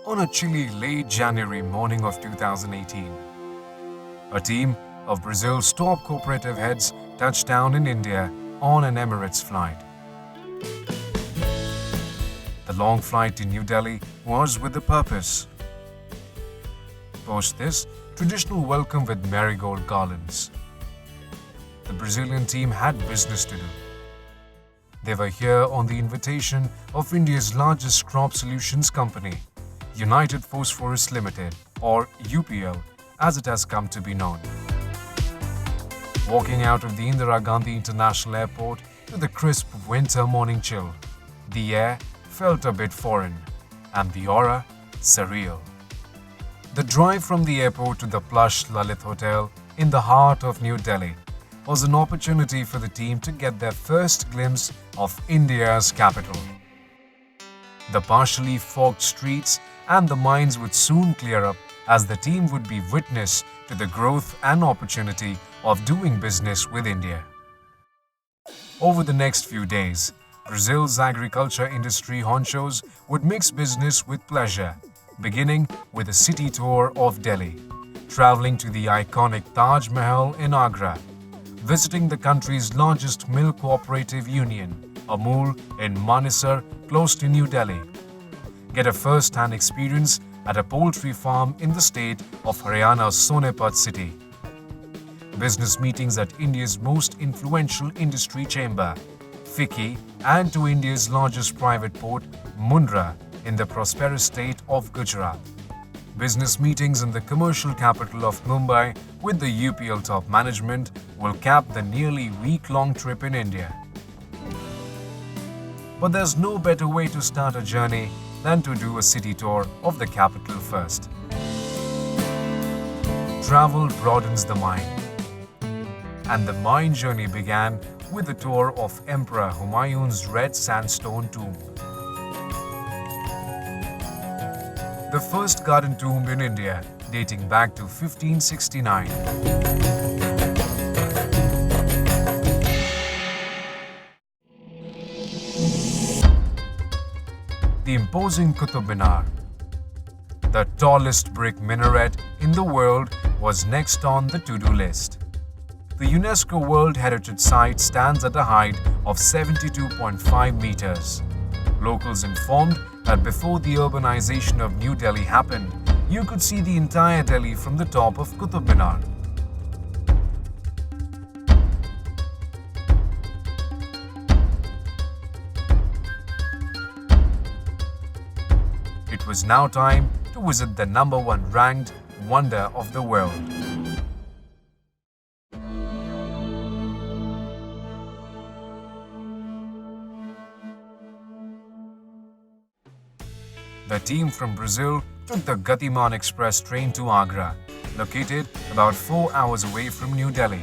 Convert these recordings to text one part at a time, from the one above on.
on a chilly late January morning of 2018. A team of Brazil's top cooperative heads touched down in India on an Emirates flight. The long flight to New Delhi was with a purpose. Post this, traditional welcome with marigold garlands. The Brazilian team had business to do. They were here on the invitation of India's largest crop solutions company, United Phosphorus Limited, or UPL, as it has come to be known. Walking out of the Indira Gandhi International Airport to the crisp winter morning chill, the air felt a bit foreign and the aura surreal. The drive from the airport to the plush Lalit Hotel in the heart of New Delhi was an opportunity for the team to get their first glimpse of India's capital. The partially fogged streets and the mines would soon clear up as the team would be witness to the growth and opportunity of doing business with India. Over the next few days, Brazil's agriculture industry honchos would mix business with pleasure, beginning with a city tour of Delhi, traveling to the iconic Taj Mahal in Agra, visiting the country's largest milk cooperative union, Amul, in Manesar, close to New Delhi. Get a first-hand experience at a poultry farm in the state of Haryana's Sonepat city. Business meetings at India's most influential industry chamber, FICCI, and to India's largest private port, Mundra, in the prosperous state of Gujarat. Business meetings in the commercial capital of Mumbai with the UPL top management will cap the nearly week-long trip in India. But there's no better way to start a journey than to do a city tour of the capital first. Travel broadens the mind. And the mind journey began with a tour of Emperor Humayun's red sandstone tomb. The first garden tomb in India, dating back to 1569. The imposing Qutub Minar, the tallest brick minaret in the world, was next on the to-do list. The UNESCO World Heritage Site stands at a height of 72.5 meters. Locals informed that before the urbanization of New Delhi happened, you could see the entire Delhi from the top of Qutub Minar. It was now time to visit the #1 ranked wonder of the world. The team from Brazil took the Gatiman Express train to Agra, located about 4 hours away from New Delhi.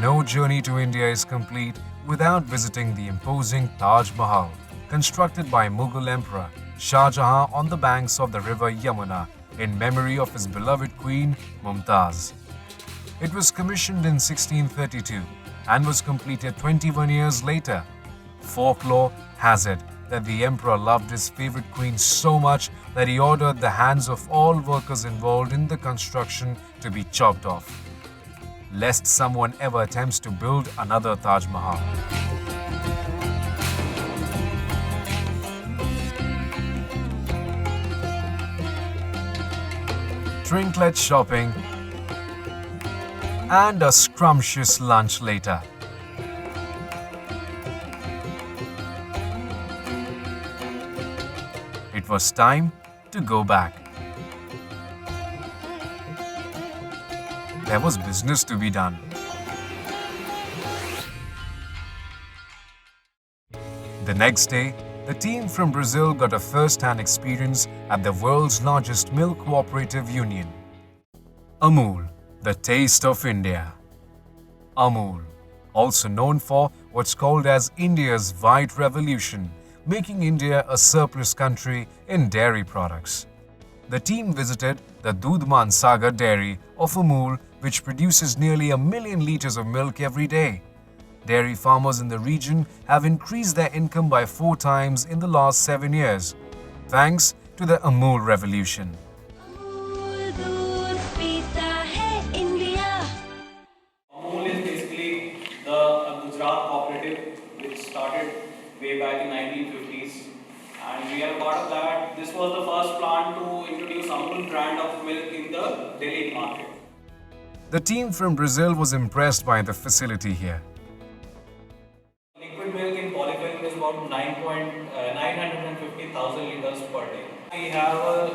No journey to India is complete without visiting the imposing Taj Mahal, constructed by Mughal Emperor Shah Jahan on the banks of the river Yamuna in memory of his beloved queen Mumtaz. It was commissioned in 1632 and was completed 21 years later. Folklore has it that the emperor loved his favorite queen so much that he ordered the hands of all workers involved in the construction to be chopped off, lest someone ever attempts to build another Taj Mahal. Trinket shopping and a scrumptious lunch later. It was time to go back. There was business to be done. The next day, the team from Brazil got a first-hand experience at the world's largest milk cooperative union, Amul, the taste of India. Amul, also known for what's called as India's White Revolution, making India a surplus country in dairy products. The team visited the Dudhman Sagar dairy of Amul which produces nearly 1 million liters of milk every day. Dairy farmers in the region have increased their income by 4 times in the last 7 years, thanks to the Amul revolution. Amul is basically the Gujarat cooperative which started way back in 1950s, and we are part of that. This was the first plant to introduce Amul brand of milk in the Delhi market. The team from Brazil was impressed by the facility here. Liquid milk in polyfilm is about 950,000 liters per day. We have a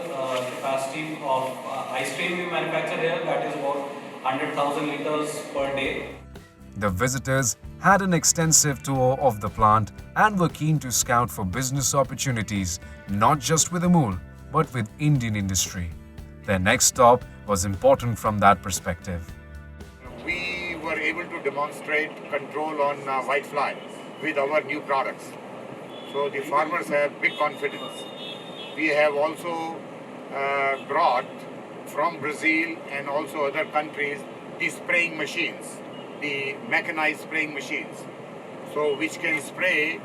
capacity of ice cream we manufacture here that is about 100,000 liters per day. The visitors had an extensive tour of the plant and were keen to scout for business opportunities, not just with Amul, but with Indian industry. Their next stop was important from that perspective. We were able to demonstrate control on whitefly with our new products. So the farmers have big confidence. We have also brought from Brazil and also other countries the spraying machines, the mechanized spraying machines, so which can spray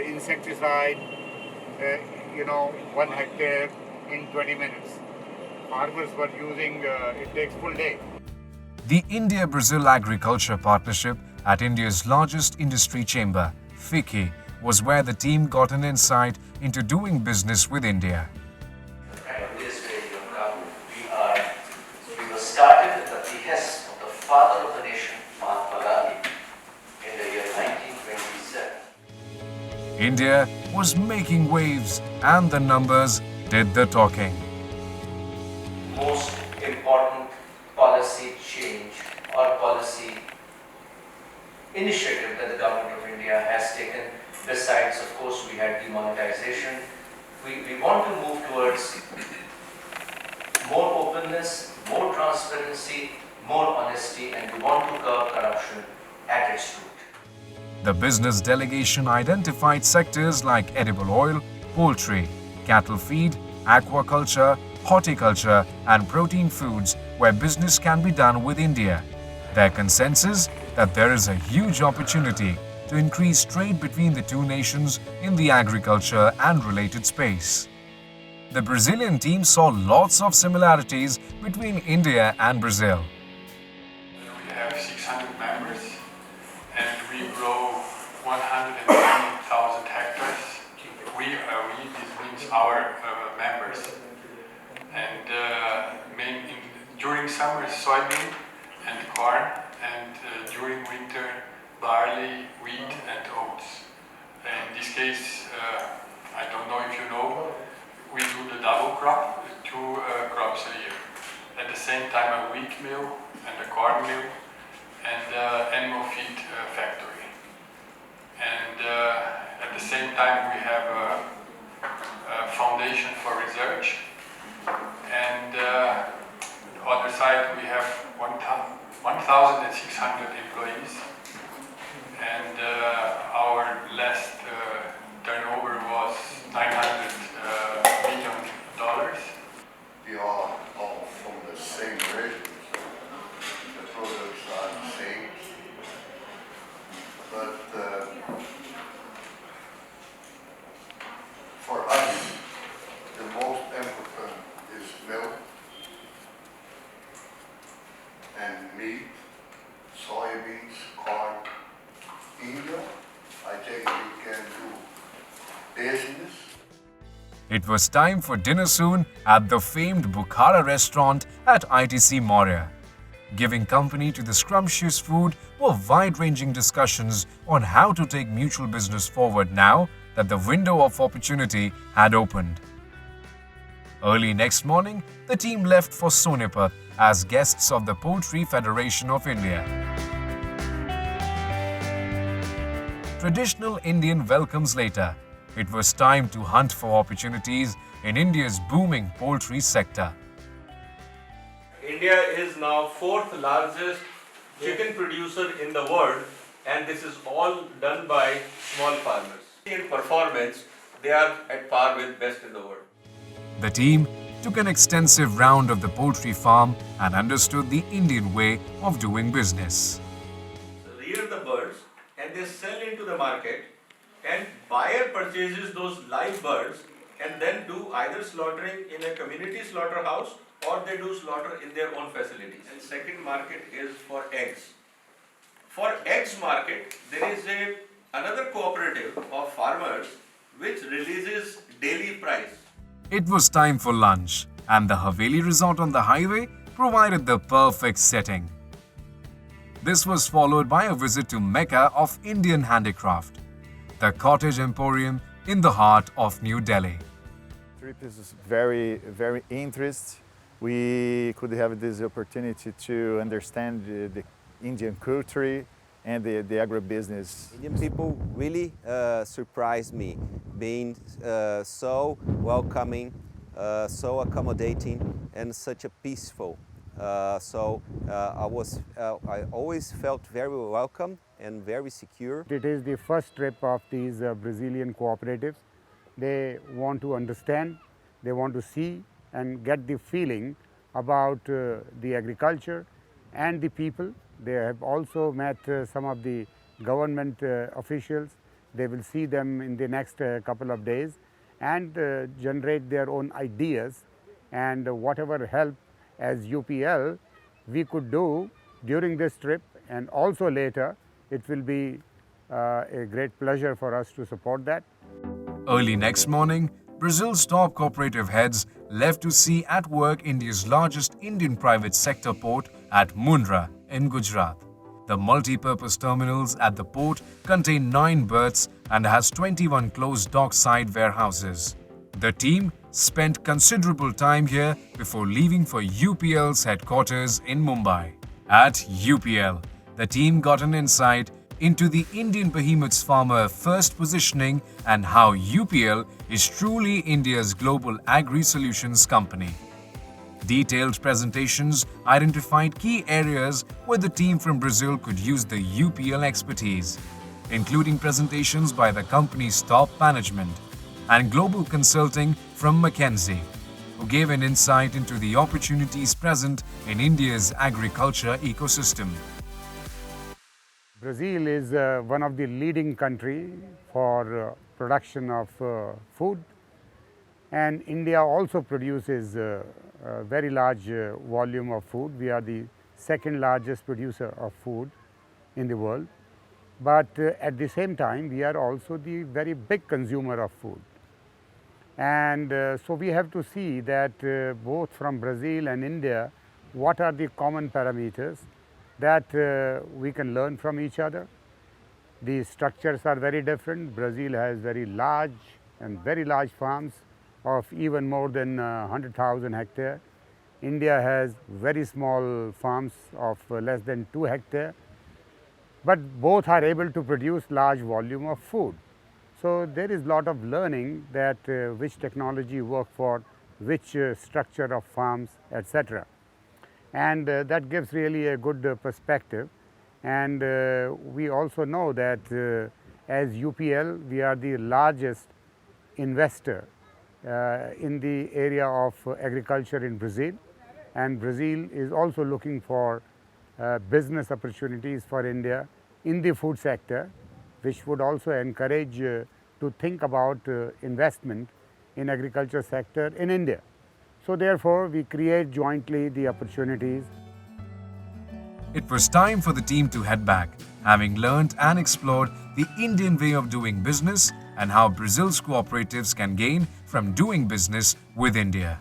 insecticide, 1 hectare in 20 minutes. Farmers were using, it takes full day. The India-Brazil Agriculture Partnership at India's largest industry chamber, FICCI, was where the team got an insight into doing business with India. At this stage of government, we were started at the behest of the father of the nation, Mahatma Gandhi, in the year 1927. India was making waves and the numbers did the talking. Most important policy change or policy initiative that the government of India has taken, besides, of course, we had demonetization. We want to move towards more openness, more transparency, more honesty, and we want to curb corruption at its root. The business delegation identified sectors like edible oil, poultry, cattle feed, aquaculture, horticulture, and protein foods where business can be done with India. Their consensus that there is a huge opportunity to increase trade between the two nations in the agriculture and related space. The Brazilian team saw lots of similarities between India and Brazil. We have 600 members and we grow 120,000 hectares. This means our members. And during summer, soybean and corn, and during winter, barley, wheat, and oats. In this case, I don't know if you know, we do the double crop, 2 crops a year. At the same time, a wheat mill and a corn mill and animal feed factory. And at the same time, we have a foundation for research. And on the other side, we have 1,600 employees. And our last turnover was $900 million. We are all from the same region. The products are the same. But for us, the most important is milk and meat, soybeans, corn. India, I think we can do business. It was time for dinner soon at the famed Bukhara restaurant at ITC Maurya. Giving company to the scrumptious food were wide-ranging discussions on how to take mutual business forward now that the window of opportunity had opened. Early next morning, the team left for Sonipat as guests of the Poultry Federation of India. Traditional Indian welcomes later, it was time to hunt for opportunities in India's booming poultry sector. India is now 4th largest chicken producer in the world, and this is all done by small farmers. In performance, they are at par with best in the world. The team took an extensive round of the poultry farm and understood the Indian way of doing business. Rear the birds and they sell into the market, and buyer purchases those live birds and then do either slaughtering in a community slaughterhouse or they do slaughter in their own facilities. And second market is for eggs. For eggs market, there is another cooperative of farmers which releases daily price. It was time for lunch, and the Haveli resort on the highway provided the perfect setting. This was followed by a visit to Mecca of Indian handicraft, the Cottage Emporium in the heart of New Delhi. Trip is very, very interesting. We could have this opportunity to understand the Indian culture and the agribusiness. Indian people really surprised me, being so welcoming, so accommodating, and such a peaceful. I always felt very welcome and very secure. It is the first trip of these Brazilian cooperatives. They want to understand, they want to see and get the feeling about the agriculture and the people. They have also met some of the government officials. They will see them in the next couple of days and generate their own ideas, and whatever help as UPL we could do during this trip and also later, it will be a great pleasure for us to support that. Early next morning, Brazil's top cooperative heads left to see at work India's largest Indian private sector port at Mundra in Gujarat. The multi-purpose terminals at the port contain 9 berths and has 21 closed dockside warehouses. The team spent considerable time here before leaving for UPL's headquarters in Mumbai. At UPL, the team got an insight into the Indian behemoth's farmer first positioning and how UPL is truly India's global agri-solutions company. Detailed presentations identified key areas where the team from Brazil could use the UPL expertise, including presentations by the company's top management and global consulting from McKinsey, who gave an insight into the opportunities present in India's agriculture ecosystem. Brazil is one of the leading countries for production of food, and India also produces a very large volume of food. We are the second largest producer of food in the world, but at the same time we are also the very big consumer of food. And so we have to see that both from Brazil and India, what are the common parameters that we can learn from each other. The structures are very different. Brazil has very large farms of even more than 100,000 hectares. India has very small farms of less than 2 hectares, but both are able to produce large volume of food. So there is a lot of learning that which technology work for which structure of farms, etc. And that gives really a good perspective. And we also know that as UPL, we are the largest investor in the area of agriculture in Brazil, and Brazil is also looking for business opportunities for India in the food sector, which would also encourage to think about investment in agriculture sector in India. So therefore, we create jointly the opportunities. It was time for the team to head back, having learned and explored the Indian way of doing business and how Brazil's cooperatives can gain from doing business with India.